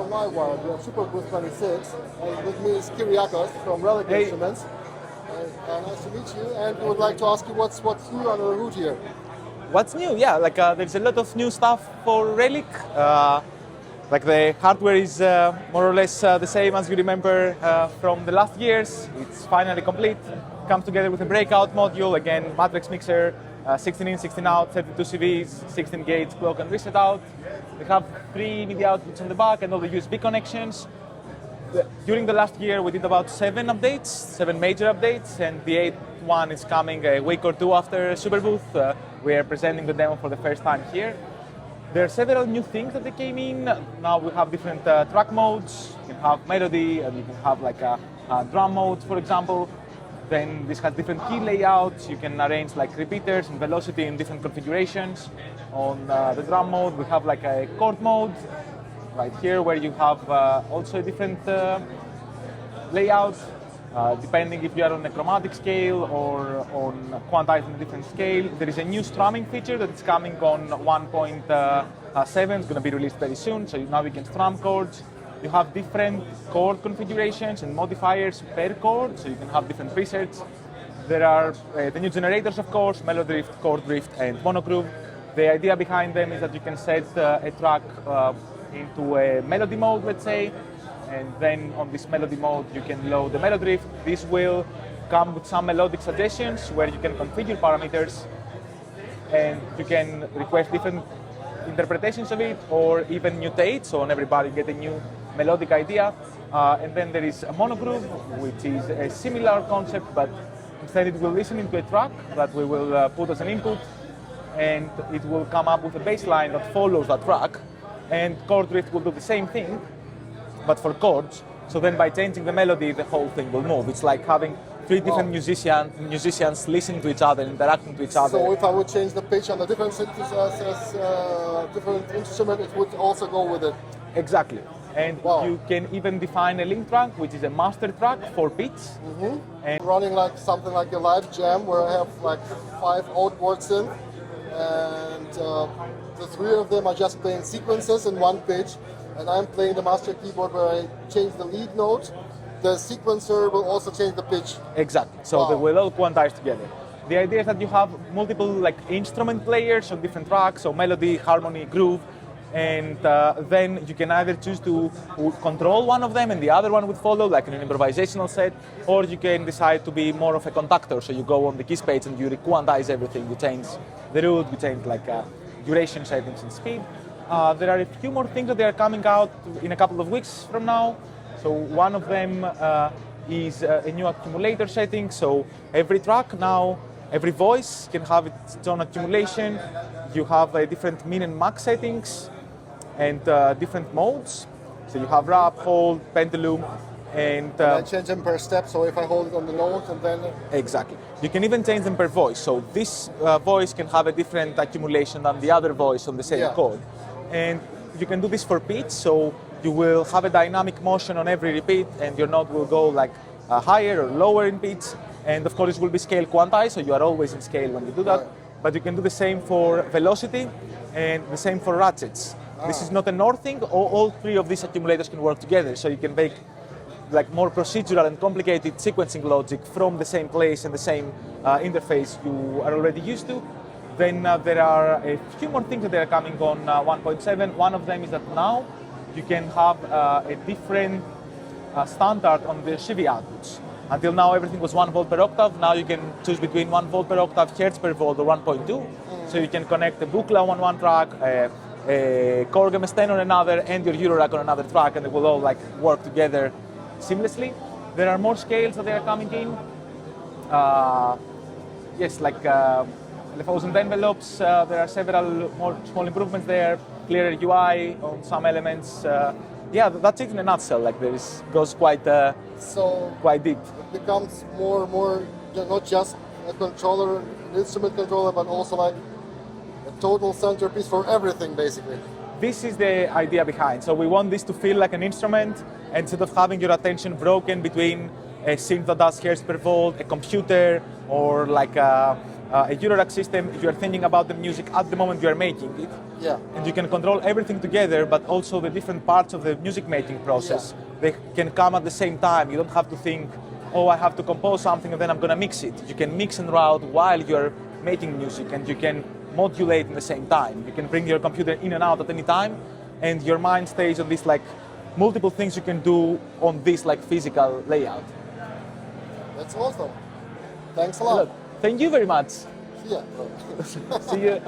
live wire. We have Superbooth 26, and with me is Kyriakos from Reliq Instruments. Nice to meet you, and we would like to ask you what's new under the hood here. What's new? Yeah, there's a lot of new stuff for Reliq. Like the hardware is more or less the same as you remember from the last years. It's finally complete. Comes together with a breakout module, again, matrix mixer, 16 in, 16 out, 32 CVs, 16 gates, clock and reset out. We have 3 MIDI outputs on the back and all the USB connections. During the last year, we did about 7 updates, 7 major updates, and the 8th one is coming a week or 2 after Superbooth. We are presenting the demo for the first time here. There are several new things that they came in. Now we have different track modes. You can have melody, and you can have like a drum mode, for example. Then this has different key layouts. You can arrange like repeaters and velocity in different configurations. On the drum mode, we have like a chord mode right here, where you have also a different layout, depending if you are on a chromatic scale or on quantized in a different scale. There is a new strumming feature that is coming on 1.7. It's going to be released very soon, so now we can strum chords. You have different chord configurations and modifiers per chord, so you can have different presets. There are the new generators, of course, melody drift, chord drift, and monogroove. The idea behind them is that you can set a track into a melody mode, let's say, and then on this melody mode you can load the melody drift. This will come with some melodic suggestions where you can configure parameters and you can request different interpretations of it or even mutate, so on everybody get a new melodic idea. And then there is a monogroove, which is a similar concept, but instead it will listen into a track that we will put as an input, and it will come up with a bass line that follows that track. And chord drift will do the same thing, but for chords. So then by changing the melody, the whole thing will move. It's like having 3 different musicians listening to each other, interacting to each other. So if I would change the pitch on a different different instrument, it would also go with it? Exactly. And you can even define a link track, which is a master track for pitch. Mm-hmm. And running like something like a live jam where I have like 5 outboards in, and the 3 of them are just playing sequences in 1 pitch, and I'm playing the master keyboard where I change the lead note. The sequencer will also change the pitch. Exactly. So they will all quantize together. The idea is that you have multiple like instrument players on different tracks, so melody, harmony, groove, and then you can either choose to control one of them and the other one would follow, like in an improvisational set, or you can decide to be more of a conductor. So you go on the keys page and you quantize everything. You change the root, you change like duration settings and speed. There are a few more things that they are coming out in a couple of weeks from now. So one of them is a new accumulator setting. So every track now, every voice can have its own accumulation. You have different min and max settings and different modes. So you have rap, hold, pendulum, and I change them per step. So if I hold it on the note and then exactly, you can even change them per voice. So this voice can have a different accumulation than the other voice on the same chord, and you can do this for pitch. So you will have a dynamic motion on every repeat, and your note will go like higher or lower in pitch. And of course, it will be scale quantized, so you are always in scale when you do that. But you can do the same for velocity and the same for ratchets. This is not an OR thing. All 3 of these accumulators can work together, so you can make like more procedural and complicated sequencing logic from the same place and the same interface you are already used to. Then there are a few more things that are coming on 1.7. One of them is that now you can have a different standard on the CV outputs. Until now, everything was 1 volt per octave. Now you can choose between 1 volt per octave, hertz per volt, or 1.2. So you can connect a buchla on one track, a Korg MS-10 on another, and your Eurorack on another track, and they will all like work together seamlessly. There are more scales that they are coming in. Yes, like LFOs and envelopes. There are several more small improvements there. Clearer UI on some elements. Yeah, that's it in a nutshell. Like goes quite deep. It becomes more and more not just a controller, an instrument controller, but also like a total centerpiece for everything, basically. This is the idea behind. So we want this to feel like an instrument, instead of having your attention broken between a synth that does hertz per volt, a computer, or like A Eurorack system, you are thinking about the music at the moment you are making it. Yeah. And you can control everything together, but also the different parts of the music making process. They can come at the same time. You don't have to think, oh, I have to compose something and then I'm going to mix it. You can mix and route while you're making music, and you can modulate at the same time. You can bring your computer in and out at any time, and your mind stays on this like multiple things you can do on this like physical layout. That's awesome. Thanks a lot. Thank you very much. Yeah. See you.